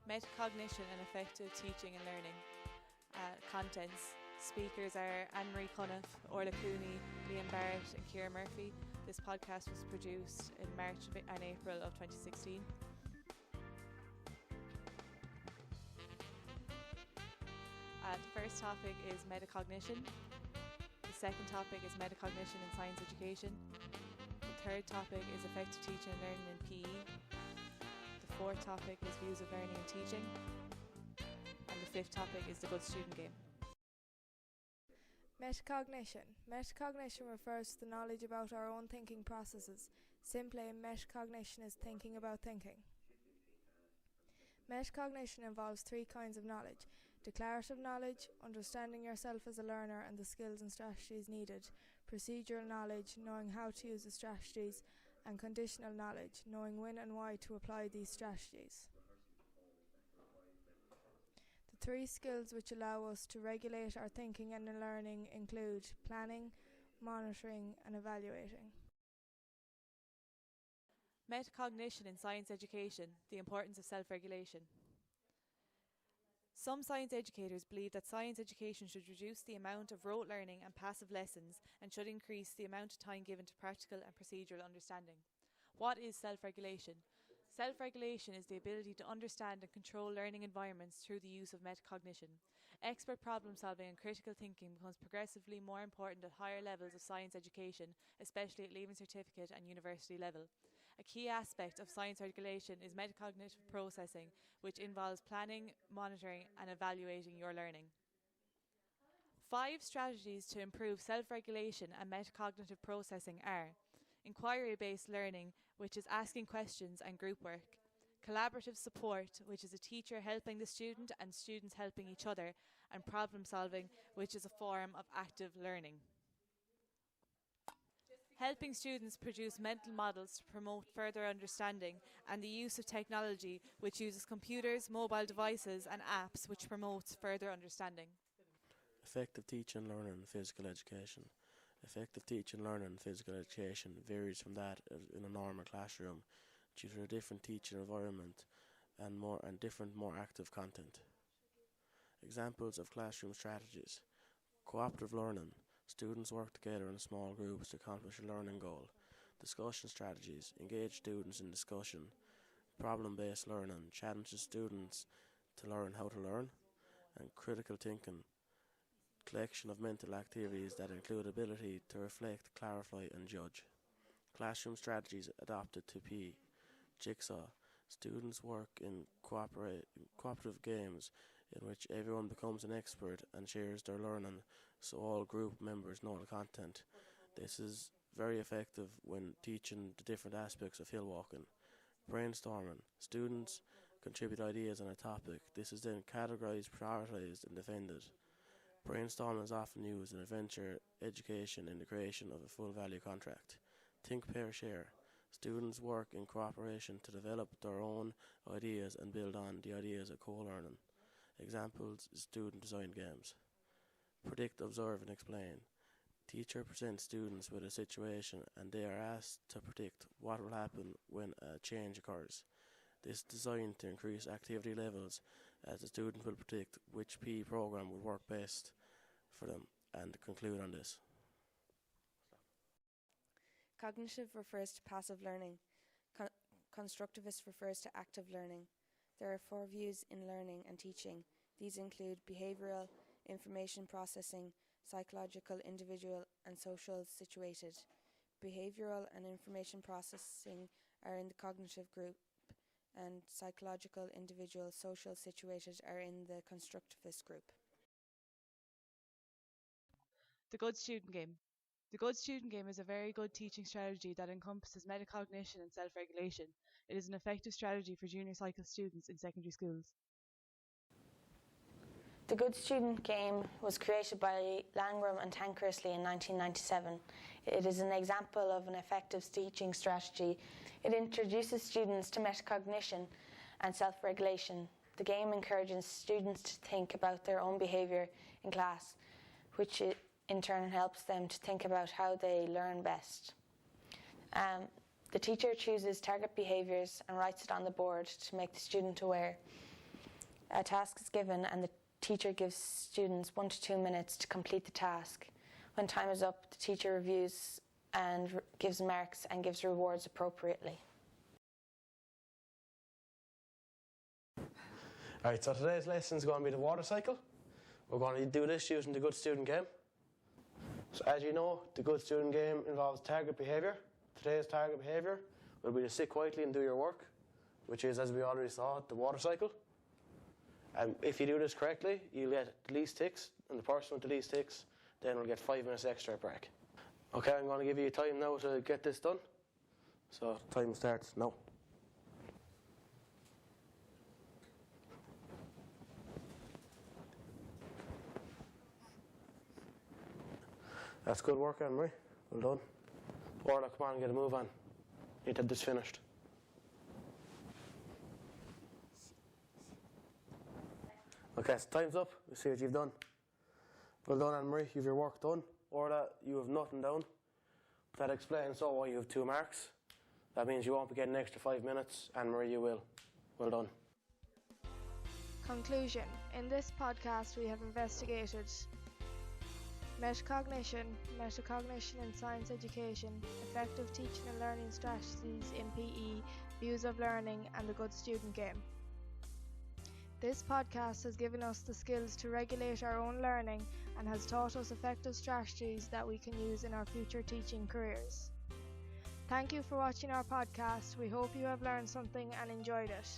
Metacognition and effective teaching and learning. Contents. Speakers are Anne-Marie Cunniff, Orla Cooney, Liam Barrett and Ciara Murphy. This podcast was produced in March and April of 2016. The first topic is metacognition. The second topic is metacognition in science education. The third topic is effective teaching and learning in PE. The fourth topic is views of learning and teaching. And the fifth topic is the good student game. Metacognition. Metacognition refers to the knowledge about our own thinking processes. Simply, metacognition is thinking about thinking. Metacognition involves three kinds of knowledge: declarative knowledge, understanding yourself as a learner and the skills and strategies needed; procedural knowledge, knowing how to use the strategies; and conditional knowledge, knowing when and why to apply these strategies. The three skills which allow us to regulate our thinking and learning include planning, monitoring, and evaluating. Metacognition in science education, the importance of self-regulation. Some science educators believe that science education should reduce the amount of rote learning and passive lessons and should increase the amount of time given to practical and procedural understanding. What is self-regulation? Self-regulation is the ability to understand and control learning environments through the use of metacognition. Expert problem solving and critical thinking becomes progressively more important at higher levels of science education, especially at Leaving Certificate and university level. A key aspect of science regulation is metacognitive processing, which involves planning, monitoring, and evaluating your learning. 5 strategies to improve self-regulation and metacognitive processing are: inquiry-based learning, which is asking questions and group work; collaborative support, which is a teacher helping the student and students helping each other; and problem solving, which is a form of active learning. Helping students produce mental models to promote further understanding, and the use of technology, which uses computers, mobile devices and apps, which promotes further understanding. Effective teaching and learning in physical education. Effective teaching and learning in physical education varies from that in a normal classroom due to a different teaching environment and different, more active content. Examples of classroom strategies: cooperative learning. Students work together in small groups to accomplish a learning goal. Discussion strategies. Engage students in discussion. Problem-based learning challenges students to learn how to learn. And critical thinking. Collection of mental activities that include ability to reflect, clarify and judge. Classroom strategies adapted to PE. Jigsaw. Students work in cooperative games in which everyone becomes an expert and shares their learning so all group members know the content. This is very effective when teaching the different aspects of hill walking. Brainstorming. Students contribute ideas on a topic. This is then categorized, prioritized and defended. Brainstorming is often used in adventure education in the creation of a full value contract. Think, pair, share. Students work in cooperation to develop their own ideas and build on the ideas of co-learning. Examples: student designed games. Predict, observe and explain. Teacher presents students with a situation and they are asked to predict what will happen when a change occurs. This is designed to increase activity levels as the student will predict which PE program will work best for them and conclude on this. Cognitive refers to passive learning. Constructivist refers to active learning. There are 4 views in learning and teaching. These include behavioural, information processing, psychological, individual and social situated. Behavioural and information processing are in the cognitive group, and psychological, individual, social situated are in the constructivist group. The good student game. The good student game is a very good teaching strategy that encompasses metacognition and self-regulation. It is an effective strategy for junior cycle students in secondary schools. The Good Student game was created by Langram and Tankersley in 1997. It is an example of an effective teaching strategy. It introduces students to metacognition and self-regulation. The game encourages students to think about their own behaviour in class, which in turn helps them to think about how they learn best. The teacher chooses target behaviours and writes it on the board to make the student aware. A task is given and the teacher gives students 1 to 2 minutes to complete the task. When time is up, the teacher reviews and gives marks and gives rewards appropriately. Alright, so today's lesson is going to be the water cycle. We're going to do this using the good student game. So as you know, the good student game involves target behaviour. Today's target behaviour will be to sit quietly and do your work, which is, as we already saw, the water cycle. And if you do this correctly, you'll get the least ticks, and the person with the least ticks then will get 5 minutes extra break. Okay, I'm going to give you time now to get this done. So time starts now. That's good work, Anne-Marie. Well done. Orla, come on, get a move on. Need to have this finished. Okay, so time's up. We'll see what you've done. Well done, Anne-Marie. You've your work done. Orla, you have nothing down. That explains so why you have 2 marks. That means you won't be getting an extra 5 minutes. Anne-Marie, you will. Well done. Conclusion. In this podcast we have investigated metacognition, metacognition in science education, effective teaching and learning strategies in PE, views of learning, and the good student game. This podcast has given us the skills to regulate our own learning and has taught us effective strategies that we can use in our future teaching careers. Thank you for watching our podcast. We hope you have learned something and enjoyed it.